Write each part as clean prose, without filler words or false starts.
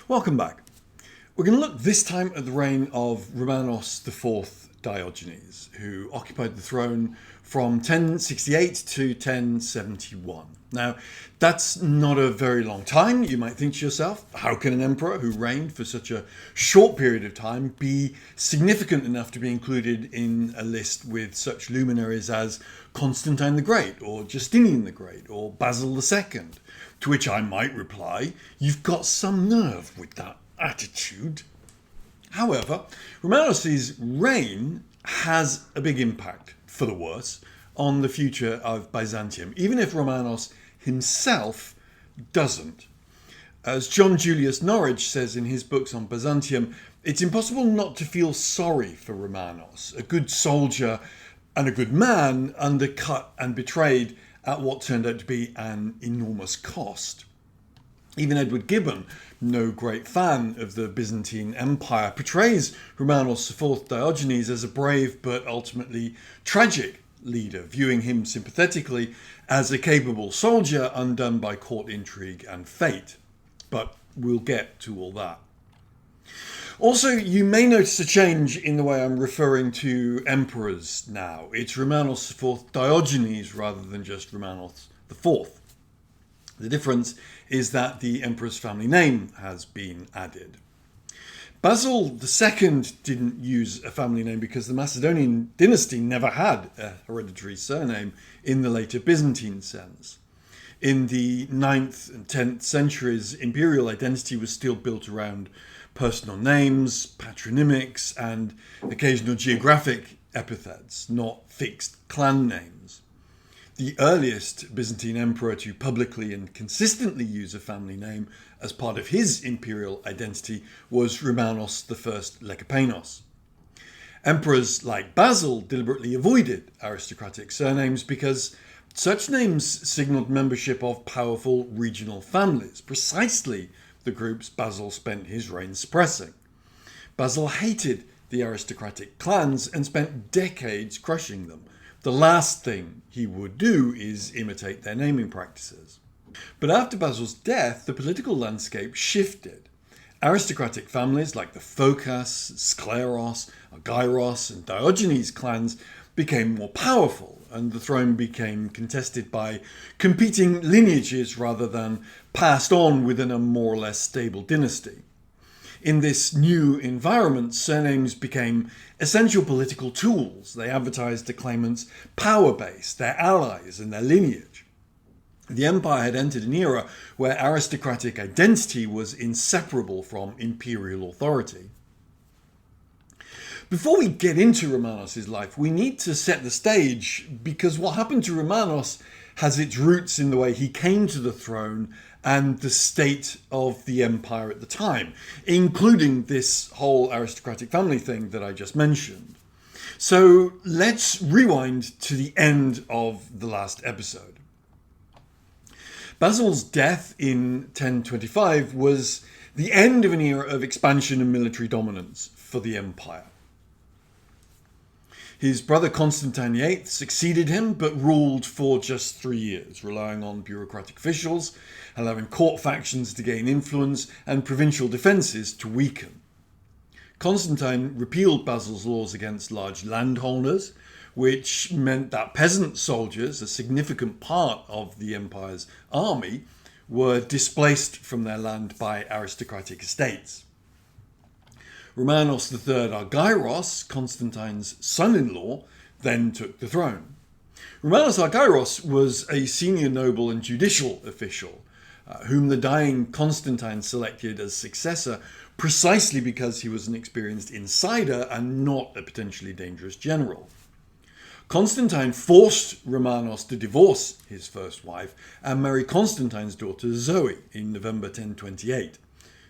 Welcome back. We're going to look this time at the reign of Romanos IV Diogenes, who occupied the throne from 1068 to 1071. Now, that's not a very long time. You might think to yourself, how can an emperor who reigned for such a short period of time be significant enough to be included in a list with such luminaries as Constantine the Great, or Justinian the Great, or Basil II? To which I might reply, you've got some nerve with that attitude. However, Romanos' reign has a big impact, for the worse, on the future of Byzantium, even if Romanos himself doesn't. As John Julius Norwich says in his books on Byzantium, it's impossible not to feel sorry for Romanos, a good soldier and a good man, undercut and betrayed at what turned out to be an enormous cost. Even Edward Gibbon, no great fan of the Byzantine Empire, portrays Romanos IV Diogenes as a brave but ultimately tragic leader, viewing him sympathetically as a capable soldier undone by court intrigue and fate. But we'll get to all that. Also, you may notice a change in the way I'm referring to emperors now. It's Romanos IV Diogenes rather than just Romanos IV. The difference is that the emperor's family name has been added. Basil II didn't use a family name because the Macedonian dynasty never had a hereditary surname in the later Byzantine sense. In the 9th and 10th centuries, imperial identity was still built around personal names, patronymics, and occasional geographic epithets, not fixed clan names. The earliest Byzantine emperor to publicly and consistently use a family name as part of his imperial identity was Romanos I Lecapenos. Emperors like Basil deliberately avoided aristocratic surnames because such names signaled membership of powerful regional families, precisely the groups Basil spent his reign suppressing. Basil hated the aristocratic clans and spent decades crushing them. The last thing he would do is imitate their naming practices. But after Basil's death, the political landscape shifted. Aristocratic families like the Phocas, Skleros, Argyros, and Diogenes clans became more powerful, and the throne became contested by competing lineages rather than passed on within a more or less stable dynasty. In this new environment, surnames became essential political tools. They advertised the claimant's power base, their allies, and their lineage. The empire had entered an era where aristocratic identity was inseparable from imperial authority. Before we get into Romanos' life, we need to set the stage, because what happened to Romanos has its roots in the way he came to the throne and the state of the empire at the time, including this whole aristocratic family thing that I just mentioned. So let's rewind to the end of the last episode. Basil's death in 1025 was the end of an era of expansion and military dominance for the empire. His brother Constantine VIII succeeded him, but ruled for just 3 years, relying on bureaucratic officials, allowing court factions to gain influence, and provincial defences to weaken. Constantine repealed Basil's laws against large landholders, which meant that peasant soldiers, a significant part of the empire's army, were displaced from their land by aristocratic estates. Romanos III Argyros, Constantine's son-in-law, then took the throne. Romanos Argyros was a senior noble and judicial official, whom the dying Constantine selected as successor precisely because he was an experienced insider and not a potentially dangerous general. Constantine forced Romanos to divorce his first wife and marry Constantine's daughter Zoe in November 1028.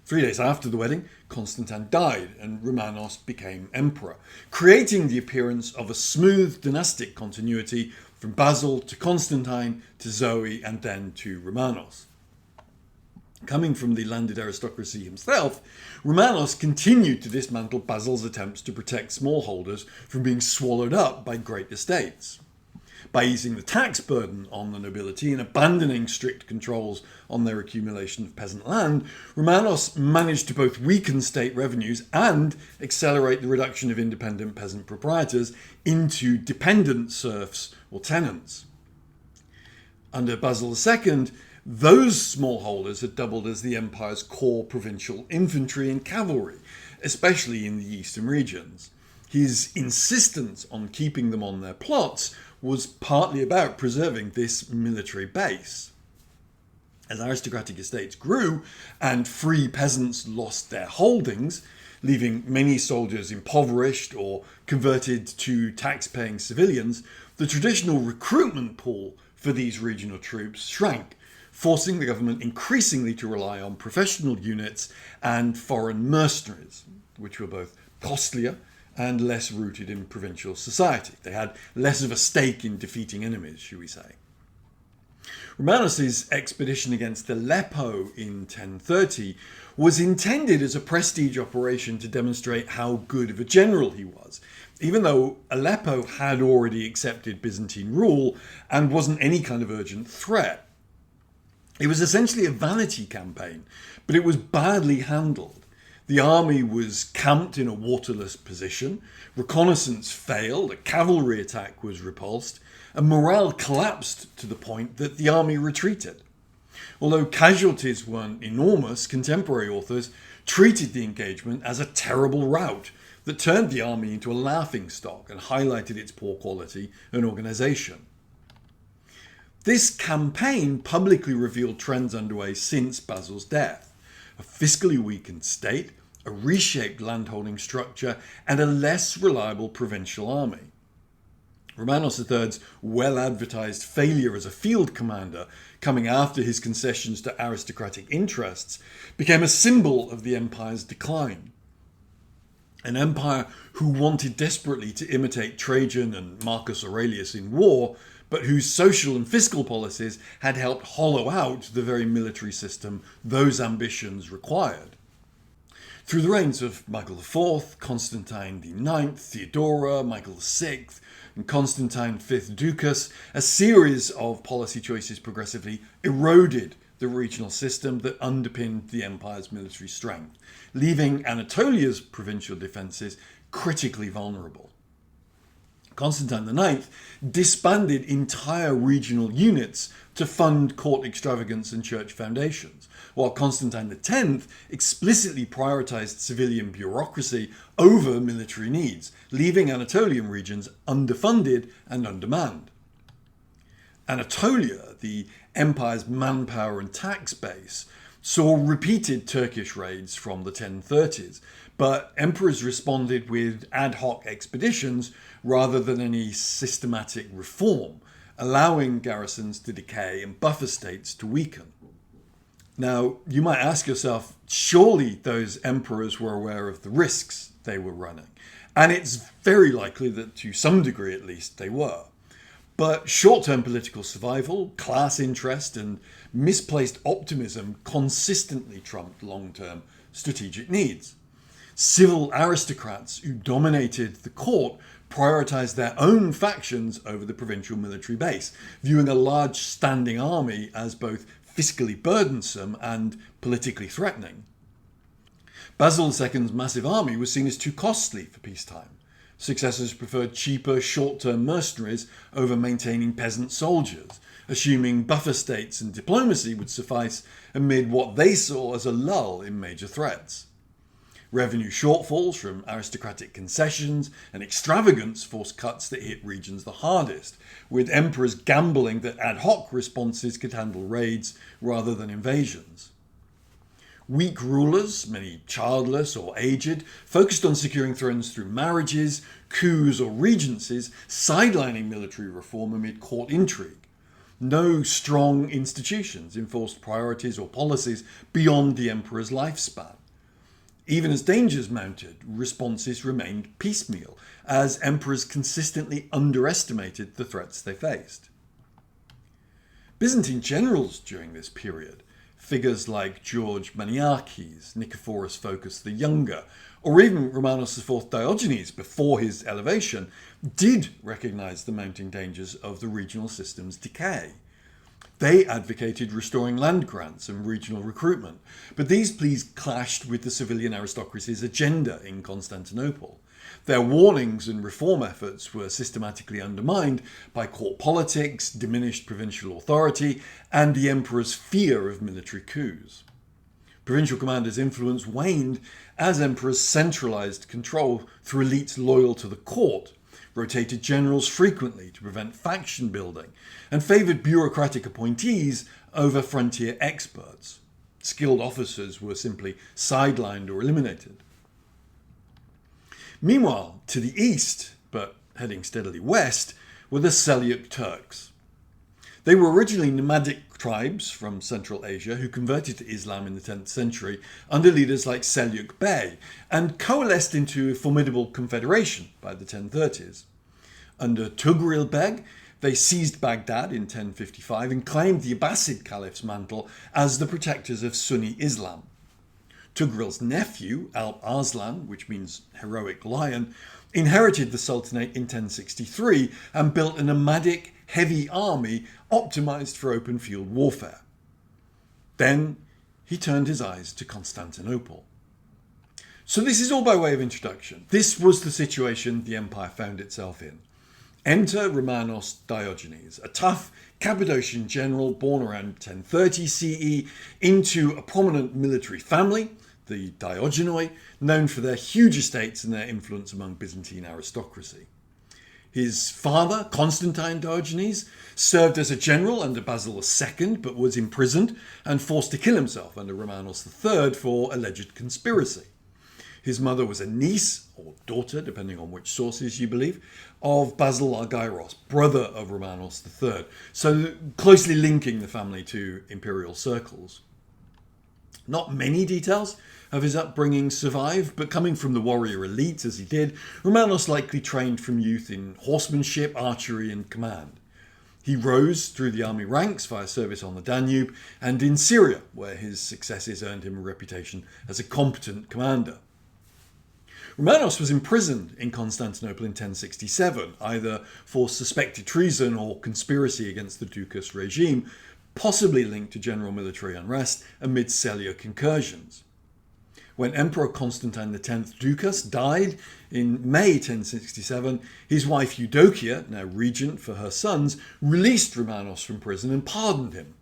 3 days after the wedding, Constantine died and Romanos became emperor, creating the appearance of a smooth dynastic continuity from Basil to Constantine to Zoe and then to Romanos. Coming from the landed aristocracy himself, Romanos continued to dismantle Basil's attempts to protect smallholders from being swallowed up by great estates. By easing the tax burden on the nobility and abandoning strict controls on their accumulation of peasant land, Romanos managed to both weaken state revenues and accelerate the reduction of independent peasant proprietors into dependent serfs or tenants. Under Basil II, those smallholders had doubled as the empire's core provincial infantry and cavalry, especially in the eastern regions. His insistence on keeping them on their plots was partly about preserving this military base. As aristocratic estates grew and free peasants lost their holdings, leaving many soldiers impoverished or converted to tax-paying civilians, the traditional recruitment pool for these regional troops shrank, forcing the government increasingly to rely on professional units and foreign mercenaries, which were both costlier and less rooted in provincial society. They had less of a stake in defeating enemies, should we say. Romanos' expedition against Aleppo in 1030 was intended as a prestige operation to demonstrate how good of a general he was, even though Aleppo had already accepted Byzantine rule and wasn't any kind of urgent threat. It was essentially a vanity campaign, but it was badly handled. The army was camped in a waterless position, reconnaissance failed, a cavalry attack was repulsed, and morale collapsed to the point that the army retreated. Although casualties weren't enormous, contemporary authors treated the engagement as a terrible rout that turned the army into a laughingstock and highlighted its poor quality and organisation. This campaign publicly revealed trends underway since Basil's death: a fiscally weakened state, a reshaped landholding structure, and a less reliable provincial army. Romanos III's well-advertised failure as a field commander, coming after his concessions to aristocratic interests, became a symbol of the empire's decline. An empire who wanted desperately to imitate Trajan and Marcus Aurelius in war, but whose social and fiscal policies had helped hollow out the very military system those ambitions required. Through the reigns of Michael IV, Constantine IX, Theodora, Michael VI, and Constantine V Ducas, a series of policy choices progressively eroded the regional system that underpinned the empire's military strength, leaving Anatolia's provincial defences critically vulnerable. Constantine IX disbanded entire regional units to fund court extravagance and church foundations, while Constantine X explicitly prioritised civilian bureaucracy over military needs, leaving Anatolian regions underfunded and undermanned. Anatolia, the empire's manpower and tax base, saw repeated Turkish raids from the 1030s, but emperors responded with ad hoc expeditions rather than any systematic reform, allowing garrisons to decay and buffer states to weaken. Now, you might ask yourself, surely those emperors were aware of the risks they were running, and it's very likely that to some degree at least they were. But short-term political survival, class interest, and misplaced optimism consistently trumped long-term strategic needs. Civil aristocrats who dominated the court prioritised their own factions over the provincial military base, viewing a large standing army as both fiscally burdensome and politically threatening. Basil II's massive army was seen as too costly for peacetime. Successors preferred cheaper, short-term mercenaries over maintaining peasant soldiers, assuming buffer states and diplomacy would suffice amid what they saw as a lull in major threats. Revenue shortfalls from aristocratic concessions and extravagance forced cuts that hit regions the hardest, with emperors gambling that ad hoc responses could handle raids rather than invasions. Weak rulers, many childless or aged, focused on securing thrones through marriages, coups or regencies, sidelining military reform amid court intrigue. No strong institutions enforced priorities or policies beyond the emperor's lifespan. Even as dangers mounted, responses remained piecemeal, as emperors consistently underestimated the threats they faced. Byzantine generals during this period, figures like George Maniakes, Nicephorus Phocas the Younger, or even Romanos IV Diogenes, before his elevation, did recognise the mounting dangers of the regional system's decay. They advocated restoring land grants and regional recruitment, but these pleas clashed with the civilian aristocracy's agenda in Constantinople. Their warnings and reform efforts were systematically undermined by court politics, diminished provincial authority, and the emperor's fear of military coups. Provincial commanders' influence waned as emperors centralised control through elites loyal to the court, rotated generals frequently to prevent faction building, and favoured bureaucratic appointees over frontier experts. Skilled officers were simply sidelined or eliminated. Meanwhile, to the east, but heading steadily west, were the Seljuk Turks. They were originally nomadic tribes from Central Asia who converted to Islam in the 10th century under leaders like Seljuk Bey and coalesced into a formidable confederation by the 1030s. Under Tugril Beg, they seized Baghdad in 1055 and claimed the Abbasid Caliph's mantle as the protectors of Sunni Islam. Tugril's nephew, Alp Arslan, which means heroic lion, inherited the Sultanate in 1063 and built a nomadic, heavy army optimised for open field warfare. Then he turned his eyes to Constantinople. So this is all by way of introduction. This was the situation the empire found itself in. Enter Romanos Diogenes, a tough Cappadocian general born around 1030 CE into a prominent military family, the Diogenoi, known for their huge estates and their influence among Byzantine aristocracy. His father, Constantine Diogenes, served as a general under Basil II, but was imprisoned and forced to kill himself under Romanos III for alleged conspiracy. His mother was a niece, or daughter, depending on which sources you believe, of Basil Argyros, brother of Romanos III, so closely linking the family to imperial circles. Not many details of his upbringing survive, but coming from the warrior elite as he did, Romanos likely trained from youth in horsemanship, archery and command. He rose through the army ranks via service on the Danube and in Syria, where his successes earned him a reputation as a competent commander. Romanos was imprisoned in Constantinople in 1067, either for suspected treason or conspiracy against the Dukas regime, possibly linked to general military unrest amid Seljuk incursions. When Emperor Constantine X Dukas died in May 1067, his wife Eudokia, now regent for her sons, released Romanos from prison and pardoned him.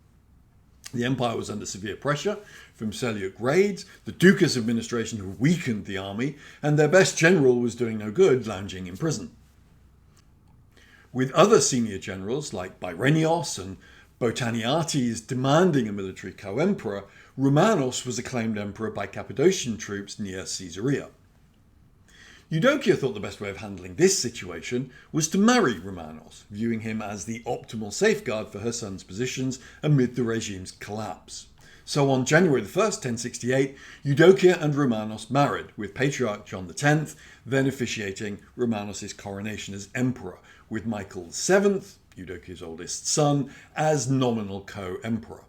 The empire was under severe pressure from Seljuk raids, the Dukas administration had weakened the army, and their best general was doing no good, lounging in prison. With other senior generals like Byrenios and Botaniates demanding a military co-emperor, Romanos was acclaimed emperor by Cappadocian troops near Caesarea. Eudokia thought the best way of handling this situation was to marry Romanos, viewing him as the optimal safeguard for her son's positions amid the regime's collapse. So on January 1st, 1068, Eudokia and Romanos married, with Patriarch John X then officiating Romanos' coronation as emperor, with Michael VII, Eudokia's oldest son, as nominal co-emperor.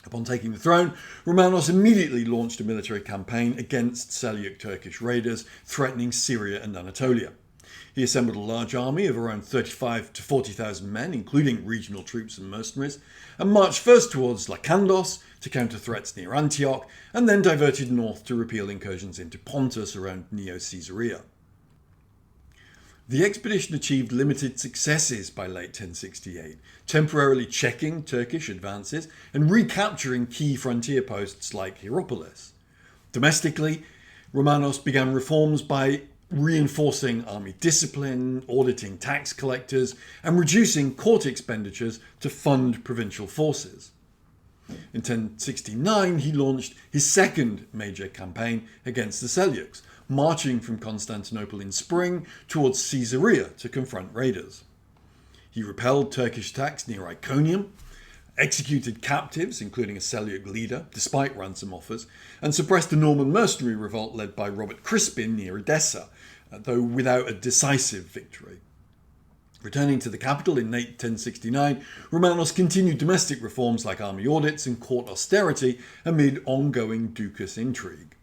Upon taking the throne, Romanos immediately launched a military campaign against Seljuk Turkish raiders threatening Syria and Anatolia. He assembled a large army of around 35 to 40,000 men, including regional troops and mercenaries, and marched first towards Lakandos to counter threats near Antioch, and then diverted north to repel incursions into Pontus around Neo-Caesarea. The expedition achieved limited successes by late 1068, temporarily checking Turkish advances and recapturing key frontier posts like Hierapolis. Domestically, Romanos began reforms by reinforcing army discipline, auditing tax collectors, and reducing court expenditures to fund provincial forces. In 1069, he launched his second major campaign against the Seljuks, marching from Constantinople in spring towards Caesarea to confront raiders. He repelled Turkish attacks near Iconium, executed captives, including a Seljuk leader, despite ransom offers, and suppressed a Norman mercenary revolt led by Robert Crispin near Edessa, though without a decisive victory. Returning to the capital in late 1069, Romanos continued domestic reforms like army audits and court austerity amid ongoing Dukas intrigue.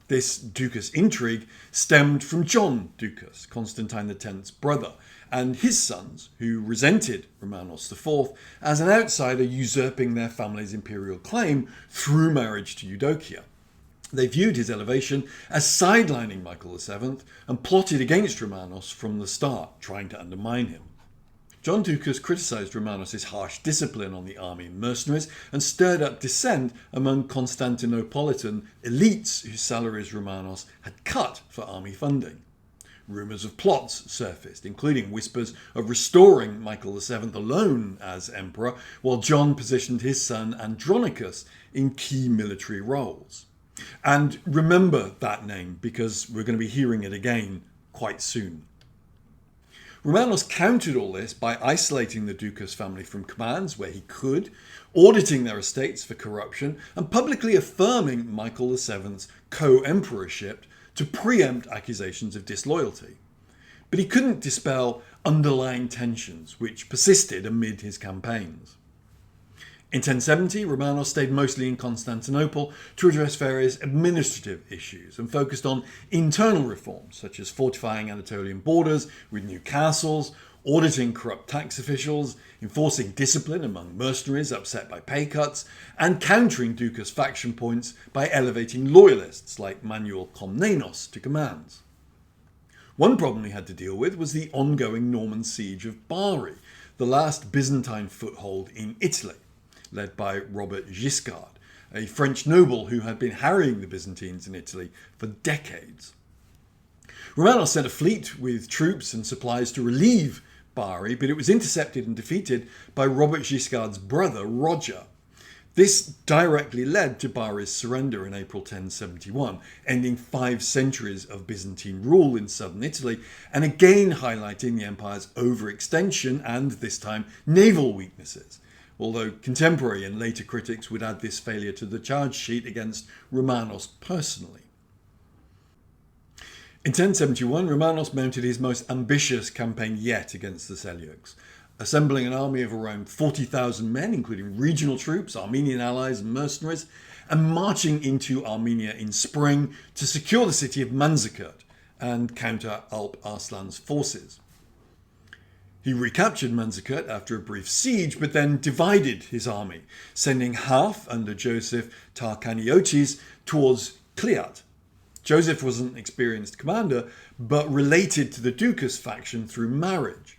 This Ducas intrigue stemmed from John Ducas, Constantine X's brother, and his sons, who resented Romanos IV as an outsider usurping their family's imperial claim through marriage to Eudokia. They viewed his elevation as sidelining Michael VII and plotted against Romanos from the start, trying to undermine him. John Ducas criticised Romanos' harsh discipline on the army and mercenaries and stirred up dissent among Constantinopolitan elites whose salaries Romanos had cut for army funding. Rumours of plots surfaced, including whispers of restoring Michael VII alone as emperor, while John positioned his son Andronicus in key military roles. And remember that name, because we're going to be hearing it again quite soon. Romanos countered all this by isolating the Ducas family from commands where he could, auditing their estates for corruption, and publicly affirming Michael VII's co-emperorship to preempt accusations of disloyalty. But he couldn't dispel underlying tensions which persisted amid his campaigns. In 1070, Romanos stayed mostly in Constantinople to address various administrative issues and focused on internal reforms such as fortifying Anatolian borders with new castles, auditing corrupt tax officials, enforcing discipline among mercenaries upset by pay cuts, and countering Ducas faction points by elevating loyalists like Manuel Komnenos to commands. One problem he had to deal with was the ongoing Norman siege of Bari, the last Byzantine foothold in Italy, led by Robert Guiscard, a French noble who had been harrying the Byzantines in Italy for decades. Romanos sent a fleet with troops and supplies to relieve Bari, but it was intercepted and defeated by Robert Guiscard's brother Roger. This directly led to Bari's surrender in April 1071, ending 5 centuries of Byzantine rule in southern Italy, and again highlighting the empire's overextension and, this time, naval weaknesses, although contemporary and later critics would add this failure to the charge sheet against Romanos personally. In 1071, Romanos mounted his most ambitious campaign yet against the Seljuks, assembling an army of around 40,000 men, including regional troops, Armenian allies and mercenaries, and marching into Armenia in spring to secure the city of Manzikert and counter Alp Arslan's forces. He recaptured Manzikert after a brief siege, but then divided his army, sending half under Joseph Tarkaniotis towards Kliat. Joseph was an experienced commander, but related to the Ducas faction through marriage.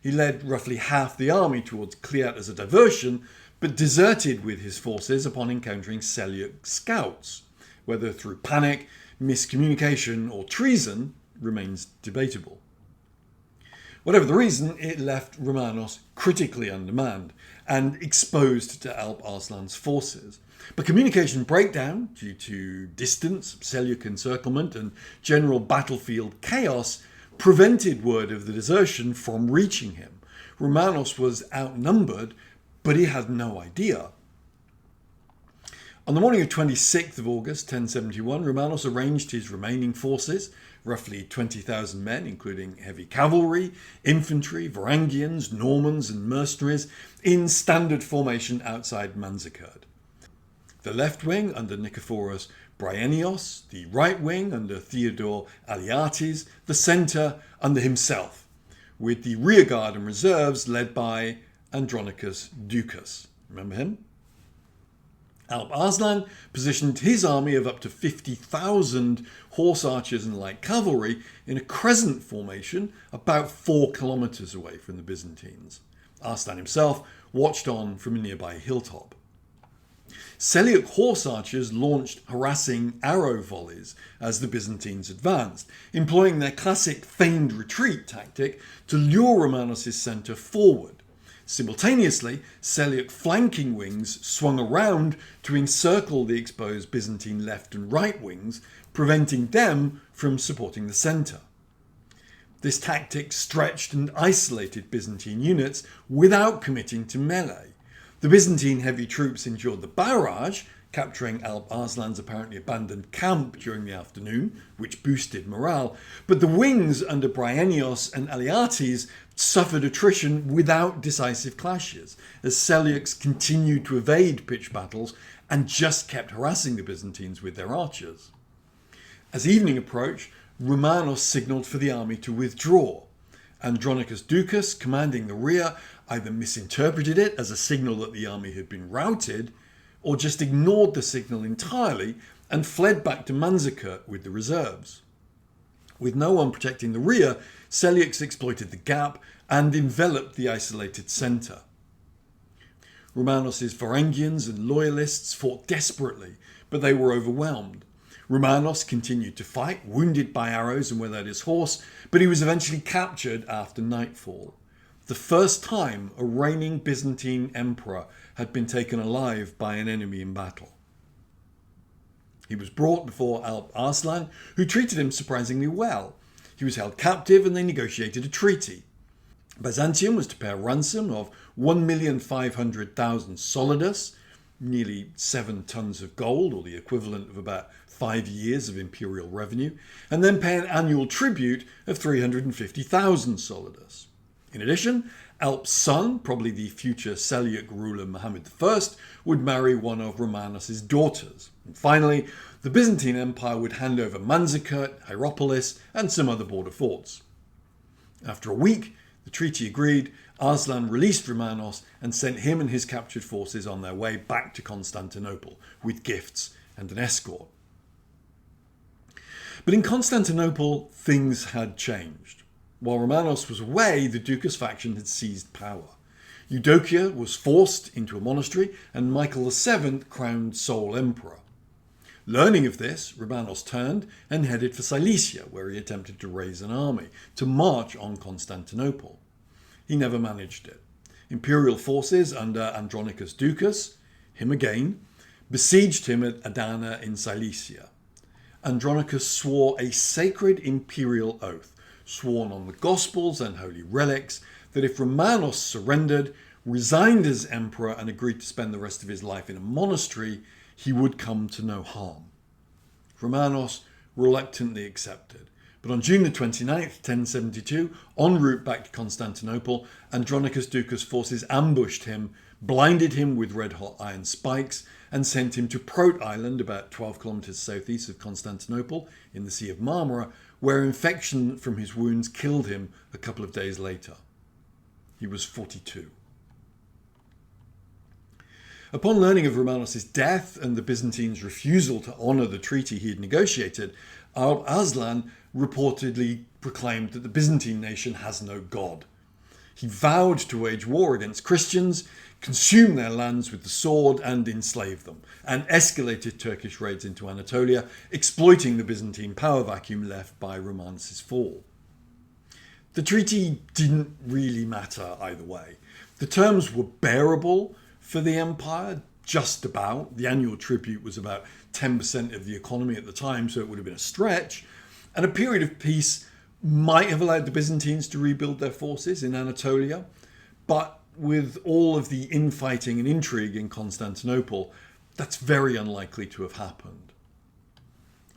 He led roughly half the army towards Kliat as a diversion, but deserted with his forces upon encountering Seljuk scouts. Whether through panic, miscommunication, or treason remains debatable. Whatever the reason, it left Romanos critically undermanned and exposed to Alp Arslan's forces. But communication breakdown due to distance, Seljuk encirclement, and general battlefield chaos prevented word of the desertion from reaching him. Romanos was outnumbered, but he had no idea. On the morning of 26th of August 1071, Romanos arranged his remaining forces, roughly 20,000 men, including heavy cavalry, infantry, Varangians, Normans and mercenaries, in standard formation outside Manzikert. The left wing under Nikephoros Bryennios, the right wing under Theodore Aliates, the centre under himself, with the rearguard and reserves led by Andronicus Ducas. Remember him? Alp Arslan positioned his army of up to 50,000 horse archers and light cavalry in a crescent formation about 4 kilometres away from the Byzantines. Arslan himself watched on from a nearby hilltop. Seljuk horse archers launched harassing arrow volleys as the Byzantines advanced, employing their classic feigned retreat tactic to lure Romanos' centre forward. Simultaneously, Seljuk flanking wings swung around to encircle the exposed Byzantine left and right wings, preventing them from supporting the centre. This tactic stretched and isolated Byzantine units without committing to melee. The Byzantine heavy troops endured the barrage, capturing Alp Arslan's apparently abandoned camp during the afternoon, which boosted morale, but the wings under Bryennios and Aliates suffered attrition without decisive clashes, as Seljuks continued to evade pitched battles and just kept harassing the Byzantines with their archers. As evening approached, Romanos signalled for the army to withdraw. Andronicus Ducas, commanding the rear, either misinterpreted it as a signal that the army had been routed, or just ignored the signal entirely and fled back to Manzikert with the reserves. With no one protecting the rear, Seljuks exploited the gap and enveloped the isolated centre. Romanos' Varangians and loyalists fought desperately, but they were overwhelmed. Romanos continued to fight, wounded by arrows and without his horse, but he was eventually captured after nightfall. The first time a reigning Byzantine emperor had been taken alive by an enemy in battle. He was brought before Alp Arslan, who treated him surprisingly well. He was held captive and they negotiated a treaty. Byzantium was to pay a ransom of 1,500,000 solidus, nearly 7 tons of gold, or the equivalent of about 5 years of imperial revenue, and then pay an annual tribute of 350,000 solidus. In addition, Alp's son, probably the future Seljuk ruler Muhammad I, would marry one of Romanos' daughters. And finally, the Byzantine Empire would hand over Manzikert, Hierapolis, and some other border forts. After a week, the treaty agreed, Arslan released Romanos and sent him and his captured forces on their way back to Constantinople with gifts and an escort. But in Constantinople, things had changed. While Romanos was away, the Ducas faction had seized power. Eudokia was forced into a monastery and Michael VII crowned sole emperor. Learning of this, Romanos turned and headed for Cilicia, where he attempted to raise an army to march on Constantinople. He never managed it. Imperial forces under Andronicus Ducas, him again, besieged him at Adana in Cilicia. Andronicus swore a sacred imperial oath, sworn on the Gospels and holy relics, that if Romanos surrendered, resigned as emperor and agreed to spend the rest of his life in a monastery, he would come to no harm. Romanos reluctantly accepted, but on June the 29th, 1072, en route back to Constantinople, Andronicus Ducas' forces ambushed him, blinded him with red-hot iron spikes, and sent him to Prote Island, about 12 kilometres southeast of Constantinople, in the Sea of Marmara, where infection from his wounds killed him a couple of days later. He was 42. Upon learning of Romanos' death and the Byzantines' refusal to honour the treaty he had negotiated, Alp Arslan reportedly proclaimed that the Byzantine nation has no god. He vowed to wage war against Christians, consume their lands with the sword and enslave them, and escalated Turkish raids into Anatolia, exploiting the Byzantine power vacuum left by Romanos' fall. The treaty didn't really matter either way. The terms were bearable for the empire, just about. The annual tribute was about 10% of the economy at the time, so it would have been a stretch. And a period of peace might have allowed the Byzantines to rebuild their forces in Anatolia, but with all of the infighting and intrigue in Constantinople, that's very unlikely to have happened.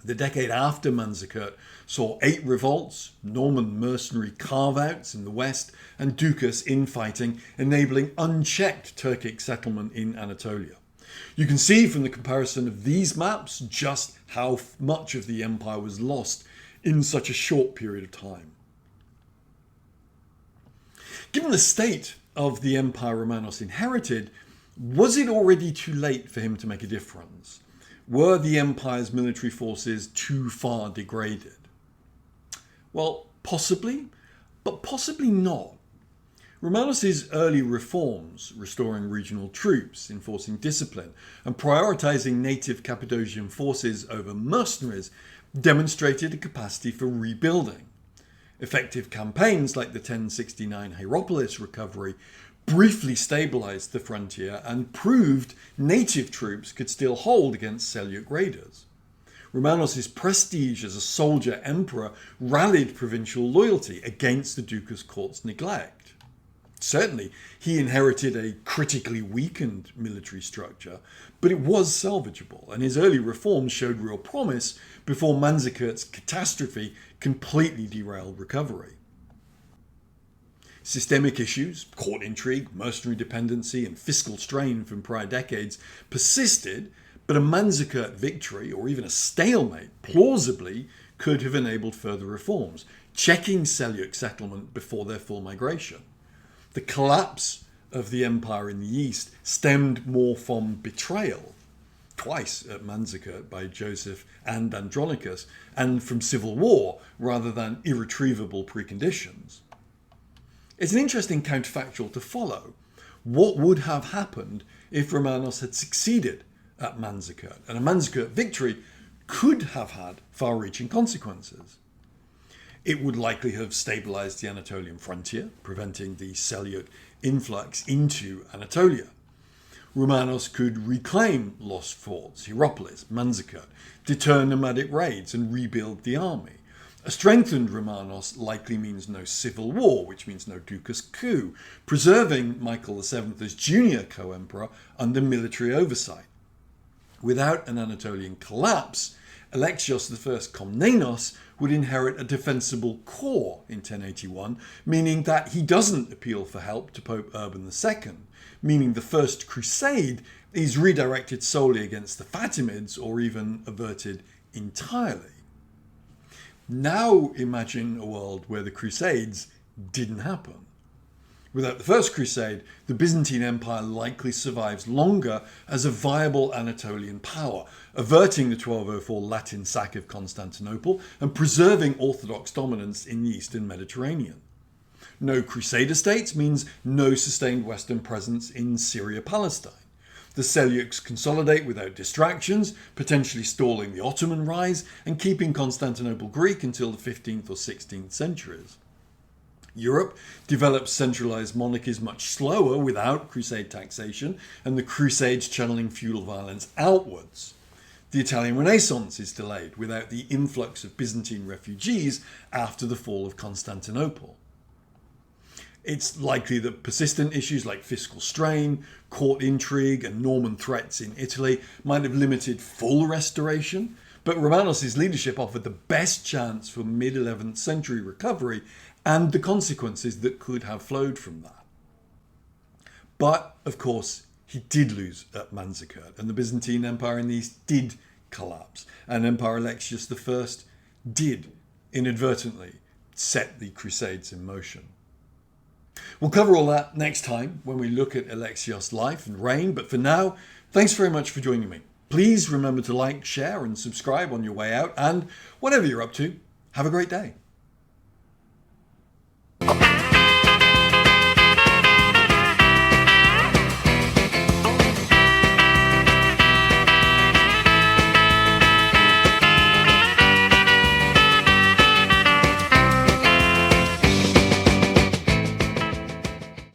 The decade after Manzikert saw 8 revolts, Norman mercenary carve-outs in the west, and Ducas infighting, enabling unchecked Turkic settlement in Anatolia. You can see from the comparison of these maps just how much of the empire was lost in such a short period of time. Given the state of the empire Romanos inherited, was it already too late for him to make a difference? Were the empire's military forces too far degraded? Well, possibly, but possibly not. Romanos' early reforms, restoring regional troops, enforcing discipline, and prioritising native Cappadocian forces over mercenaries, demonstrated a capacity for rebuilding. Effective campaigns like the 1069 Hierapolis recovery briefly stabilised the frontier and proved native troops could still hold against Seljuk raiders. Romanos' prestige as a soldier emperor rallied provincial loyalty against the Ducas court's neglect. Certainly, he inherited a critically weakened military structure, but it was salvageable, and his early reforms showed real promise before Manzikert's catastrophe completely derailed recovery. Systemic issues, court intrigue, mercenary dependency, and fiscal strain from prior decades persisted, But a Manzikert victory, or even a stalemate, plausibly could have enabled further reforms, checking Seljuk settlement before their full migration. The collapse of the empire in the east stemmed more from betrayal, twice at Manzikert by Joseph and Andronicus, and from civil war rather than irretrievable preconditions. It's an interesting counterfactual to follow. What would have happened if Romanos had succeeded at Manzikert? And a Manzikert victory could have had far-reaching consequences. It would likely have stabilized the Anatolian frontier, preventing the Seljuk influx into Anatolia. Romanos could reclaim lost forts, Hierapolis, Manzikert, deter nomadic raids and rebuild the army. A strengthened Romanos likely means no civil war, which means no ducas coup, preserving Michael VII as junior co-emperor under military oversight. Without an Anatolian collapse, Alexios I Komnenos would inherit a defensible core in 1081, meaning that he doesn't appeal for help to Pope Urban II, meaning the First Crusade is redirected solely against the Fatimids or even averted entirely. Now imagine a world where the Crusades didn't happen. Without the First Crusade, the Byzantine Empire likely survives longer as a viable Anatolian power, averting the 1204 Latin sack of Constantinople and preserving Orthodox dominance in the Eastern Mediterranean. No Crusader states means no sustained Western presence in Syria-Palestine. The Seljuks consolidate without distractions, potentially stalling the Ottoman rise and keeping Constantinople Greek until the 15th or 16th centuries. Europe develops centralized monarchies much slower without Crusade taxation and the Crusades channeling feudal violence outwards. The Italian Renaissance is delayed without the influx of Byzantine refugees after the fall of Constantinople. It's likely that persistent issues like fiscal strain, court intrigue and Norman threats in Italy might have limited full restoration, but Romanos' leadership offered the best chance for mid-11th century recovery and the consequences that could have flowed from that. But, of course, he did lose at Manzikert, and the Byzantine Empire in the East did collapse, and Emperor Alexios I did inadvertently set the Crusades in motion. We'll cover all that next time when we look at Alexios' life and reign, but for now, thanks very much for joining me. Please remember to like, share and subscribe on your way out, and whatever you're up to, have a great day.